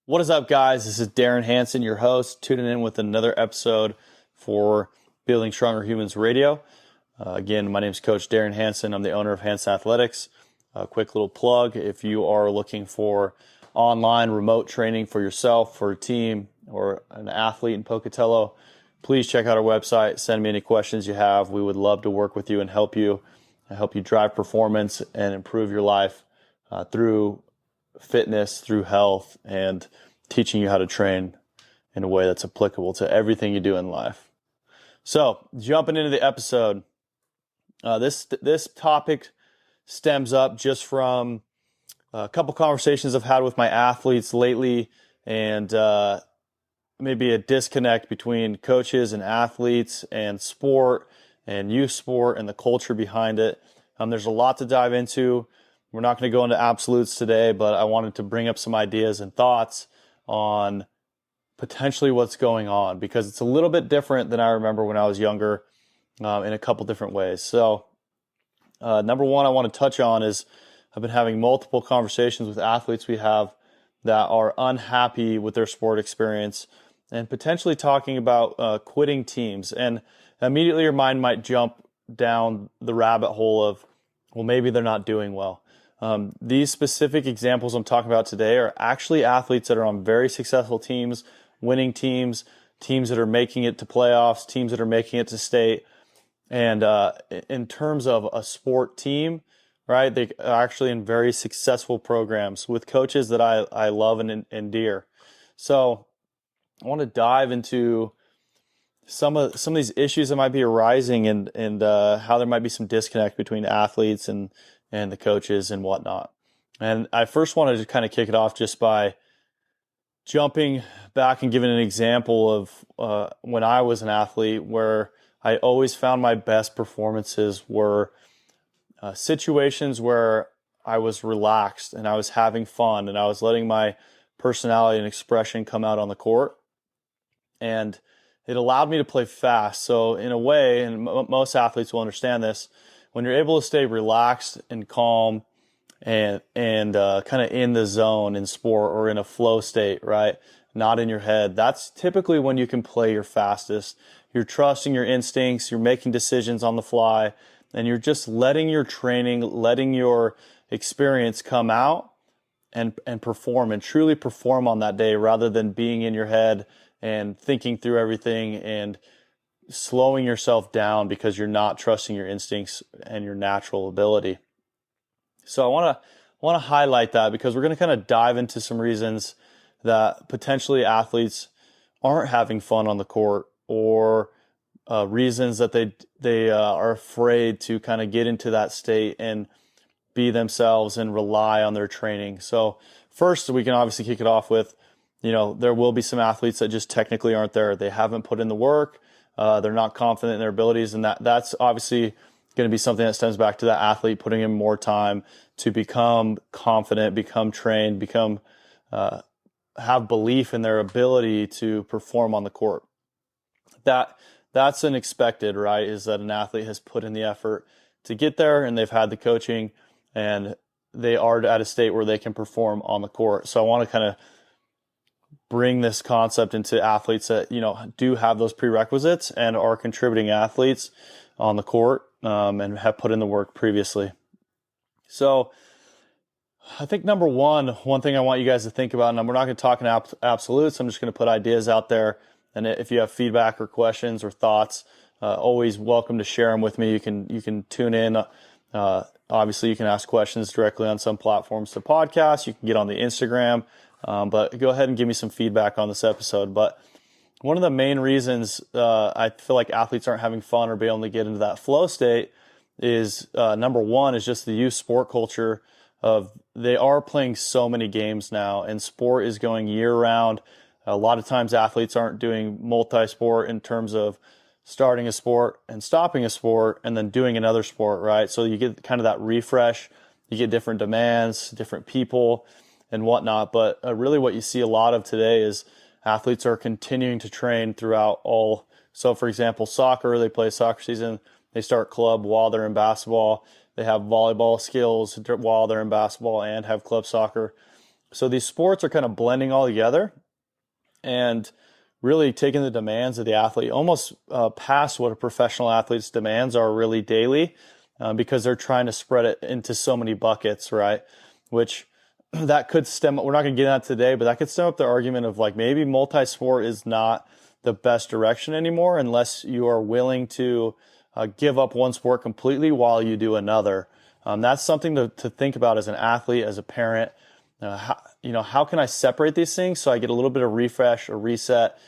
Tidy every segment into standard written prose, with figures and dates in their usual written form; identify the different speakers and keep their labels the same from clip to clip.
Speaker 1: What is up, guys? This is Darren Hansen, your host, tuning in with another episode for Building Stronger Humans Radio. Again, my name is Coach Darren Hansen. I'm the owner of Hansen Athletics. A quick little plug, if you are looking for online remote training for yourself, for a team, or an athlete in Pocatello, please check out our website. Send me any questions you have. We would love to work with you and help you drive performance and improve your life through fitness, through health, and teaching you how to train in a way that's applicable to everything you do in life. So, jumping into the episode, this topic stems up just from a couple conversations I've had with my athletes lately, and maybe a disconnect between coaches and athletes and sport and youth sport and the culture behind it. There's a lot to dive into. We're not going to go into absolutes today, but I wanted to bring up some ideas and thoughts on potentially what's going on, because it's a little bit different than I remember when I was younger in a couple different ways. So number one I want to touch on is I've been having multiple conversations with athletes we have that are unhappy with their sport experience and potentially talking about quitting teams. And immediately your mind might jump down the rabbit hole of, well, maybe they're not doing well. These specific examples I'm talking about today are actually athletes that are on very successful teams, winning teams, teams that are making it to playoffs, teams that are making it to state. And in terms of a sport team, right, they are actually in very successful programs with coaches that I love and endear. So I want to dive into some of these issues that might be arising and how there might be some disconnect between athletes and the coaches and whatnot. And I first wanted to kind of kick it off just by jumping back and giving an example of when I was an athlete, where I always found my best performances were situations where I was relaxed and I was having fun and I was letting my personality and expression come out on the court. And it allowed me to play fast. So in a way, and most athletes will understand this, when you're able to stay relaxed and calm and kind of in the zone in sport or in a flow state, right? Not in your head, that's typically when you can play your fastest. You're trusting your instincts, you're making decisions on the fly, and you're just letting your training, letting your experience come out and perform and truly perform on that day, rather than being in your head and thinking through everything and slowing yourself down because you're not trusting your instincts and your natural ability. So I want to highlight that, because we're going to kind of dive into some reasons that potentially athletes aren't having fun on the court, or reasons that they are afraid to kind of get into that state and be themselves and rely on their training. So first, we can obviously kick it off with, there will be some athletes that just technically aren't there. They haven't put in the work. They're not confident in their abilities, and that's obviously going to be something that stems back to that athlete putting in more time to become confident, become trained, have belief in their ability to perform on the court. That's an expected, right? Is that an athlete has put in the effort to get there, and they've had the coaching, and they are at a state where they can perform on the court. So I want to kind of bring this concept into athletes that, do have those prerequisites and are contributing athletes on the court, and have put in the work previously. So I think number one thing I want you guys to think about, and we're not going to talk in absolutes, I'm just going to put ideas out there. And if you have feedback or questions or thoughts, always welcome to share them with me. You can tune in. Obviously, you can ask questions directly on some platforms to podcasts. You can get on the Instagram. But go ahead and give me some feedback on this episode. But one of the main reasons I feel like athletes aren't having fun or being able to get into that flow state is, number one, is just the youth sport culture of they are playing so many games now, and sport is going year round. A lot of times athletes aren't doing multi-sport in terms of starting a sport and stopping a sport and then doing another sport, right? So you get kind of that refresh, you get different demands, different people and whatnot. But really what you see a lot of today is athletes are continuing to train throughout all. So for example, soccer, they play soccer season, they start club while they're in basketball. They have volleyball skills while they're in basketball and have club soccer. So these sports are kind of blending all together and really taking the demands of the athlete almost past what a professional athlete's demands are really daily, because they're trying to spread it into so many buckets, right? Which that could stem, we're not going to get into that today, but that could stem up the argument of like maybe multi-sport is not the best direction anymore unless you are willing to give up one sport completely while you do another. That's something to think about as an athlete, as a parent. How can I separate these things so I get a little bit of refresh or reset,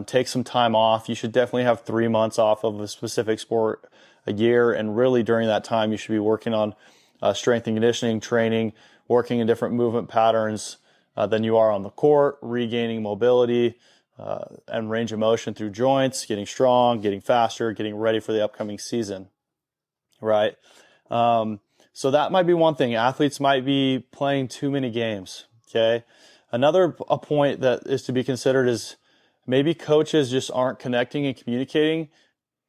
Speaker 1: take some time off? You should definitely have 3 months off of a specific sport a year. And really during that time, you should be working on strength and conditioning training, working in different movement patterns than you are on the court, regaining mobility and range of motion through joints, getting strong, getting faster, getting ready for the upcoming season, right? So that might be one thing. Athletes might be playing too many games, okay? A point that is to be considered is maybe coaches just aren't connecting and communicating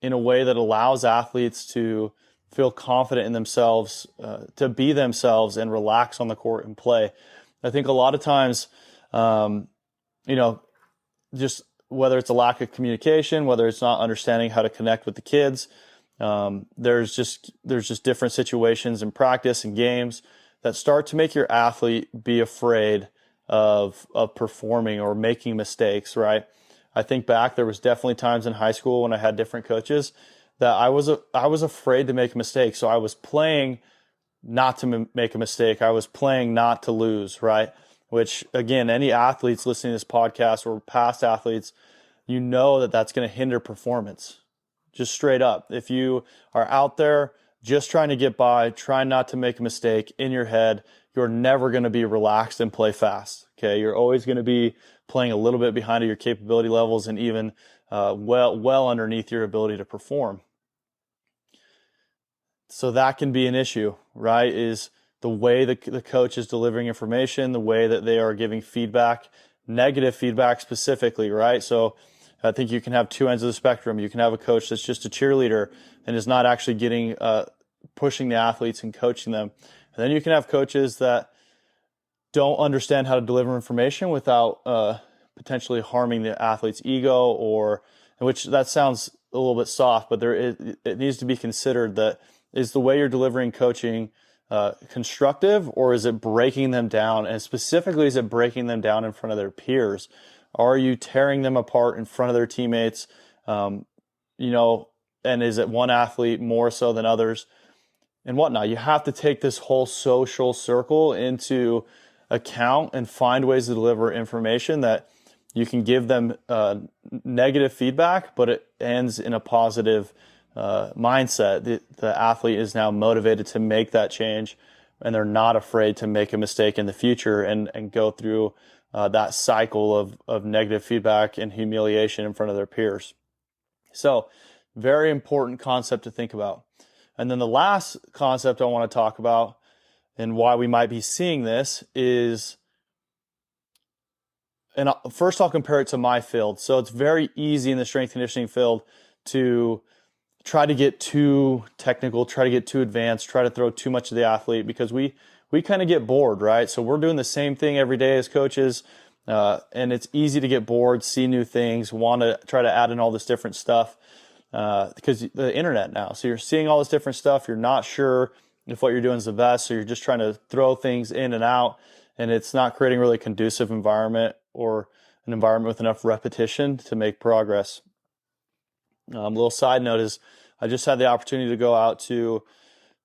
Speaker 1: in a way that allows athletes to feel confident in themselves, to be themselves and relax on the court and play. I think a lot of times, just whether it's a lack of communication, whether it's not understanding how to connect with the kids, there's just different situations in practice and games that start to make your athlete be afraid of performing or making mistakes, right? I think back, there was definitely times in high school when I had different coaches that I was afraid to make a mistake. So I was playing not to make a mistake. I was playing not to lose, right? Which, again, any athletes listening to this podcast or past athletes, you know that that's going to hinder performance. Just straight up. If you are out there just trying to get by, trying not to make a mistake in your head, you're never going to be relaxed and play fast. Okay, you're always going to be playing a little bit behind your capability levels and even well underneath your ability to perform. So that can be an issue, right? Is the way the coach is delivering information, the way that they are giving feedback, negative feedback specifically, right? So I think you can have two ends of the spectrum. You can have a coach that's just a cheerleader and is not actually getting pushing the athletes and coaching them. And then you can have coaches that don't understand how to deliver information without potentially harming the athlete's ego, or which that sounds a little bit soft, but it needs to be considered that is the way you're delivering coaching constructive, or is it breaking them down? And specifically, is it breaking them down in front of their peers? Are you tearing them apart in front of their teammates? And is it one athlete more so than others and whatnot? You have to take this whole social circle into account and find ways to deliver information that you can give them negative feedback, but it ends in a positive mindset. The athlete is now motivated to make that change, and they're not afraid to make a mistake in the future and go through that cycle of negative feedback and humiliation in front of their peers. So, very important concept to think about. And then the last concept I want to talk about and why we might be seeing this is, and first I'll compare it to my field. So it's very easy in the strength conditioning field to try to get too technical, try to get too advanced, try to throw too much of the athlete, because we kind of get bored, right? So we're doing the same thing every day as coaches, and it's easy to get bored, see new things, want to try to add in all this different stuff because the internet now. So you're seeing all this different stuff. You're not sure if what you're doing is the best, so you're just trying to throw things in and out, and it's not creating really a conducive environment or an environment with enough repetition to make progress. A little side note is I just had the opportunity to go out to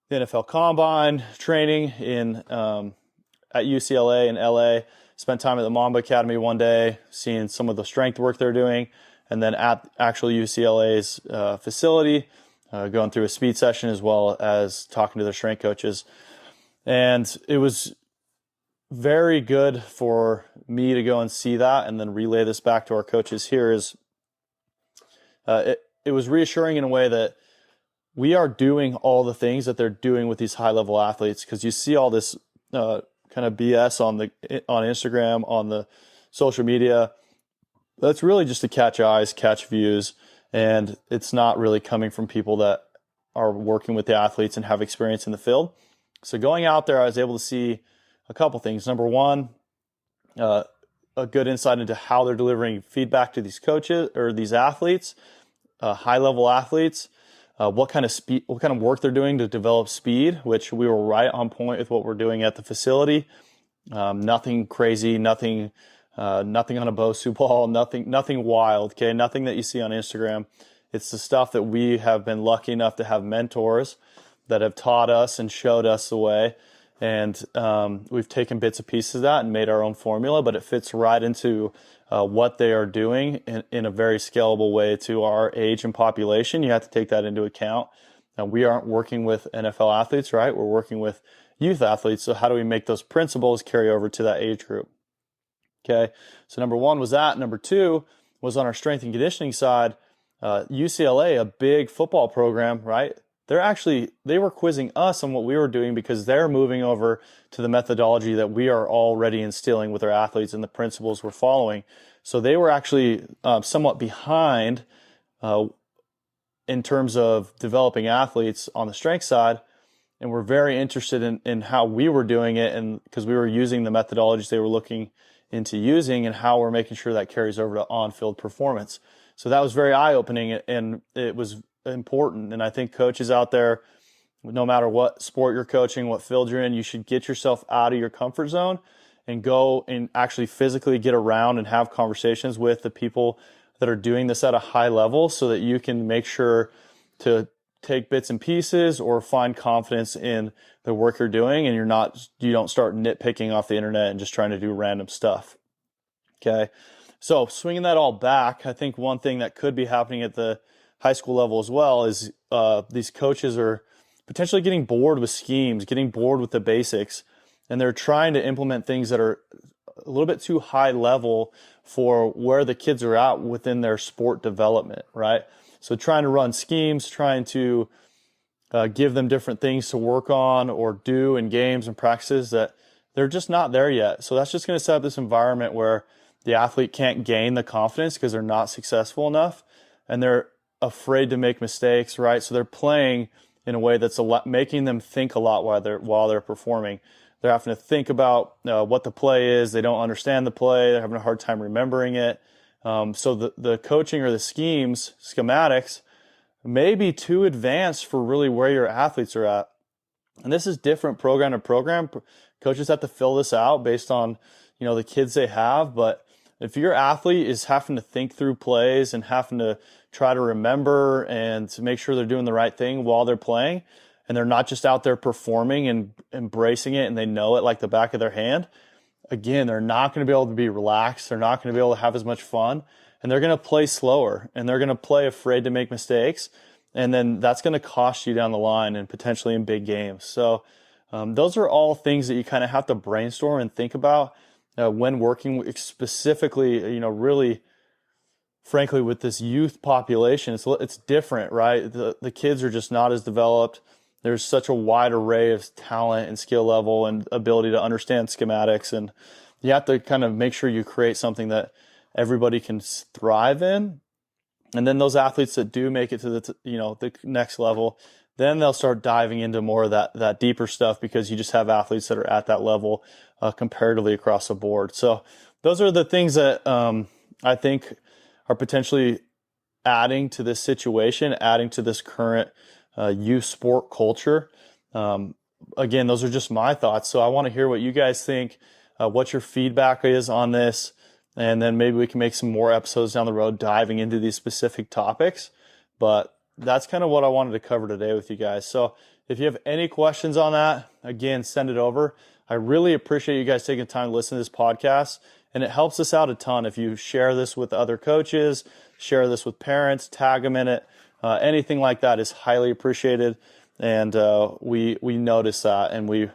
Speaker 1: the NFL Combine training at UCLA in LA. Spent time at the Mamba Academy one day, seeing some of the strength work they're doing, and then at actual UCLA's facility, going through a speed session as well as talking to their strength coaches. And it was very good for me to go and see that and then relay this back to our coaches here. It was reassuring in a way that we are doing all the things that they're doing with these high-level athletes, because you see all this kind of BS on Instagram, on the social media. That's really just to catch eyes, catch views, and it's not really coming from people that are working with the athletes and have experience in the field. So going out there, I was able to see a couple things. Number one, a good insight into how they're delivering feedback to these coaches or these athletes, high-level athletes, what kind of work they're doing to develop speed, which we were right on point with what we're doing at the facility. Nothing crazy, nothing on a Bosu ball, nothing wild, okay? Nothing that you see on Instagram. It's the stuff that we have been lucky enough to have mentors that have taught us and showed us the way. And we've taken bits and pieces of that and made our own formula, but it fits right into what they are doing in a very scalable way to our age and population. You have to take that into account. Now, we aren't working with NFL athletes, right? We're working with youth athletes. So how do we make those principles carry over to that age group? Okay, so number one was that. Number two was on our strength and conditioning side. UCLA, a big football program, right? They were quizzing us on what we were doing because they're moving over to the methodology that we are already instilling with our athletes and the principles we're following. So they were actually somewhat behind in terms of developing athletes on the strength side. And we're very interested in how we were doing it, and because we were using the methodologies they were looking into using and how we're making sure that carries over to on-field performance. So that was very eye-opening, and it was important. And I think coaches out there, no matter what sport you're coaching, what field you're in, you should get yourself out of your comfort zone and go and actually physically get around and have conversations with the people that are doing this at a high level so that you can make sure to take bits and pieces or find confidence in the work you're doing, and you don't start nitpicking off the internet and just trying to do random stuff. Okay. So swinging that all back, I think one thing that could be happening at the high school level as well is these coaches are potentially getting bored with schemes, getting bored with the basics, and they're trying to implement things that are a little bit too high level for where the kids are at within their sport development, right? So trying to run schemes, trying to give them different things to work on or do in games and practices that they're just not there yet. So that's just going to set up this environment where the athlete can't gain the confidence because they're not successful enough and they're afraid to make mistakes, right? So they're playing in a way that's making them think a lot while they're performing. They're having to think about what the play is. They don't understand the play. They're having a hard time remembering it. So the coaching or the schematics may be too advanced for really where your athletes are at. And this is different program to program. Coaches have to fill this out based on, the kids they have. But if your athlete is having to think through plays and having to try to remember and to make sure they're doing the right thing while they're playing, and they're not just out there performing and embracing it and they know it like the back of their hand, again, they're not going to be able to be relaxed. They're not going to be able to have as much fun, and they're going to play slower, and they're going to play afraid to make mistakes. And then that's going to cost you down the line and potentially in big games. So those are all things that you kind of have to brainstorm and think about when working specifically, really, frankly, with this youth population. It's different, right? The kids are just not as developed. There's such a wide array of talent and skill level and ability to understand schematics. And you have to kind of make sure you create something that everybody can thrive in. And then those athletes that do make it to the next level, then they'll start diving into more of that deeper stuff because you just have athletes that are at that level comparatively across the board. So those are the things that I think are potentially adding to this situation, adding to this current youth sport culture. Again, those are just my thoughts. So I want to hear what you guys think, what your feedback is on this. And then maybe we can make some more episodes down the road diving into these specific topics. But that's kind of what I wanted to cover today with you guys. So if you have any questions on that, again, send it over. I really appreciate you guys taking time to listen to this podcast. And it helps us out a ton if you share this with other coaches, share this with parents, tag them in it. Anything like that is highly appreciated. And we notice that, and it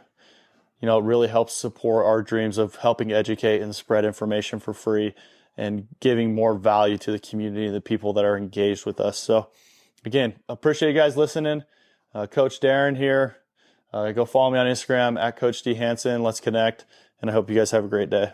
Speaker 1: really helps support our dreams of helping educate and spread information for free and giving more value to the community and the people that are engaged with us. So again, appreciate you guys listening. Coach Darren here. Go follow me on Instagram at Coach D Hansen. Let's connect. And I hope you guys have a great day.